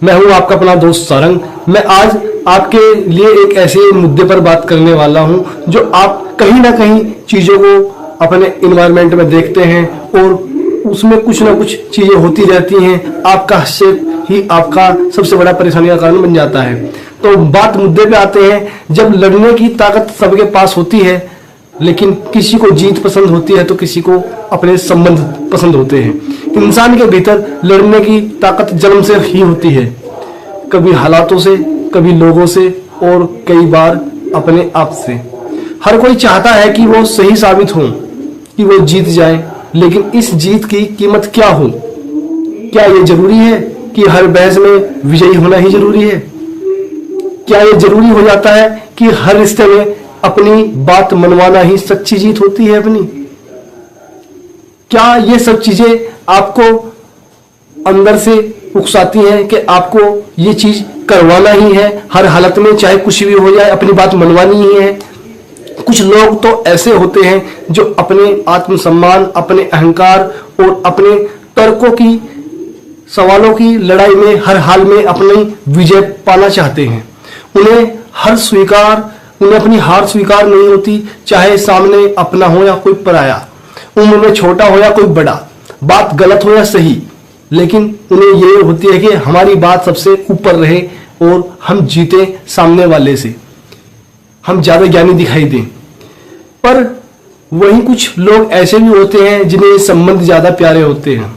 मैं हूं आपका अपना दोस्त सारंग। मैं आज आपके लिए एक ऐसे मुद्दे पर बात करने वाला हूं जो आप कहीं ना कहीं चीजों को अपने इन्वायरमेंट में देखते हैं और उसमें कुछ ना कुछ चीजें होती रहती हैं। आपका हस्तक्षेप ही आपका सबसे बड़ा परेशानी का कारण बन जाता है। तो बात मुद्दे पे आते हैं। जब लड़ने की ताकत सबके पास होती है, लेकिन किसी को जीत पसंद होती है तो किसी को अपने संबंध पसंद होते हैं। इंसान के भीतर लड़ने की ताकत जन्म से ही होती है, कभी हालातों से, कभी लोगों से और कई बार अपने आप से। हर कोई चाहता है कि वो सही साबित हो, कि वो जीत जाए, लेकिन इस जीत की कीमत क्या हो? क्या ये जरूरी है कि हर बहस में विजयी होना ही जरूरी है? क्या ये जरूरी हो जाता है कि हर रिश्ते में अपनी बात मनवाना ही सच्ची जीत होती है अपनी? क्या ये सब चीजें आपको अंदर से उकसाती हैं कि आपको ये चीज करवाना ही है हर हालत में, चाहे कुछ भी हो जाए, अपनी बात मनवानी ही है? कुछ लोग तो ऐसे होते हैं जो अपने आत्मसम्मान, अपने अहंकार और अपने तर्कों की, सवालों की लड़ाई में हर हाल में अपनी विजय पाना चाहते हैं। उन्हें अपनी हार स्वीकार नहीं होती, चाहे सामने अपना हो या कोई पराया, उम्र में छोटा हो या कोई बड़ा, बात गलत हो या सही, लेकिन उन्हें ये होती है कि हमारी बात सबसे ऊपर रहे और हम जीते सामने वाले से, हम ज्यादा ज्ञानी दिखाई दें। पर वहीं कुछ लोग ऐसे भी होते हैं जिन्हें संबंध ज्यादा प्यारे होते हैं,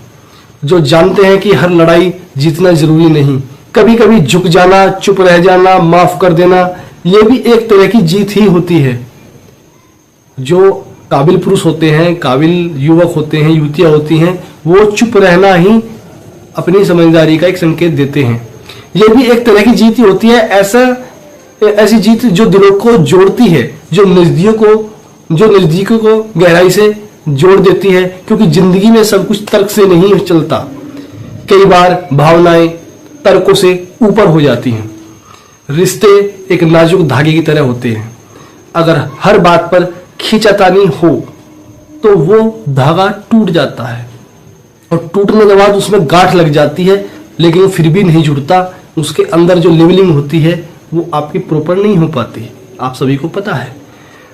जो जानते हैं कि हर लड़ाई जीतना जरूरी नहीं। कभी कभी झुक जाना, चुप रह जाना, माफ कर देना, यह भी एक तरह की जीत ही होती है। जो काबिल पुरुष होते हैं, काबिल युवक होते हैं, युवतियां होती हैं, वो चुप रहना ही अपनी समझदारी का एक संकेत देते हैं। यह भी एक तरह की जीत ही होती है। ऐसी जीत जो दिलों को जोड़ती है, जो नजदीकों को गहराई से जोड़ देती है, क्योंकि जिंदगी में सब कुछ तर्क से नहीं चलता। कई बार भावनाएं तर्कों से ऊपर हो जाती हैं। रिश्ते एक नाजुक धागे की तरह होते हैं। अगर हर बात पर खींचातानी हो तो वो धागा टूट जाता है, और टूटने के बाद उसमें गांठ लग जाती है, लेकिन वो फिर भी नहीं जुड़ता। उसके अंदर जो लेवलिंग होती है वो आपकी प्रॉपर नहीं हो पाती, आप सभी को पता है।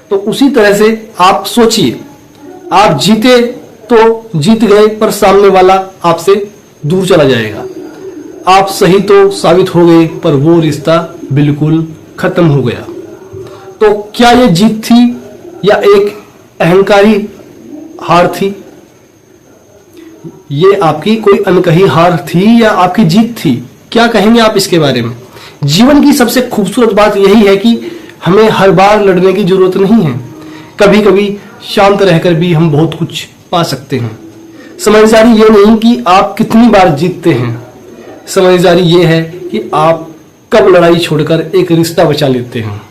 तो उसी तरह से आप सोचिए, आप जीते तो जीत गए, पर सामने वाला आपसे दूर चला जाएगा। आप सही तो साबित हो गए, पर वो रिश्ता बिल्कुल खत्म हो गया। तो क्या ये जीत थी या एक अहंकारी हार थी? ये आपकी कोई अनकही हार थी या आपकी जीत थी? क्या कहेंगे आप इसके बारे में? जीवन की सबसे खूबसूरत बात यही है कि हमें हर बार लड़ने की जरूरत नहीं है। कभी कभी शांत रहकर भी हम बहुत कुछ पा सकते हैं। समझदारी ये नहीं कि आप कितनी बार जीतते हैं, समझदारी ये है कि आप कब लड़ाई छोड़कर एक रिश्ता बचा लेते हैं।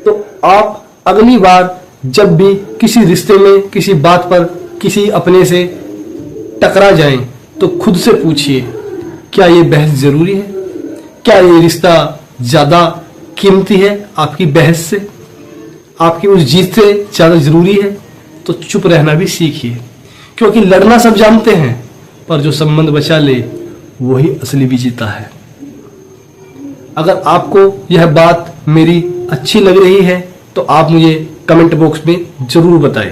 तो आप अगली बार जब भी किसी रिश्ते में, किसी बात पर, किसी अपने से टकरा जाएं, तो खुद से पूछिए, क्या ये बहस जरूरी है? क्या ये रिश्ता ज्यादा कीमती है आपकी बहस से? आपकी उस जीत से ज्यादा जरूरी है? तो चुप रहना भी सीखिए, क्योंकि लड़ना सब जानते हैं, पर जो संबंध बचा ले वही असली विजेता है। अगर आपको यह बात मेरी अच्छी लग रही है तो आप मुझे कमेंट बॉक्स में जरूर बताएं।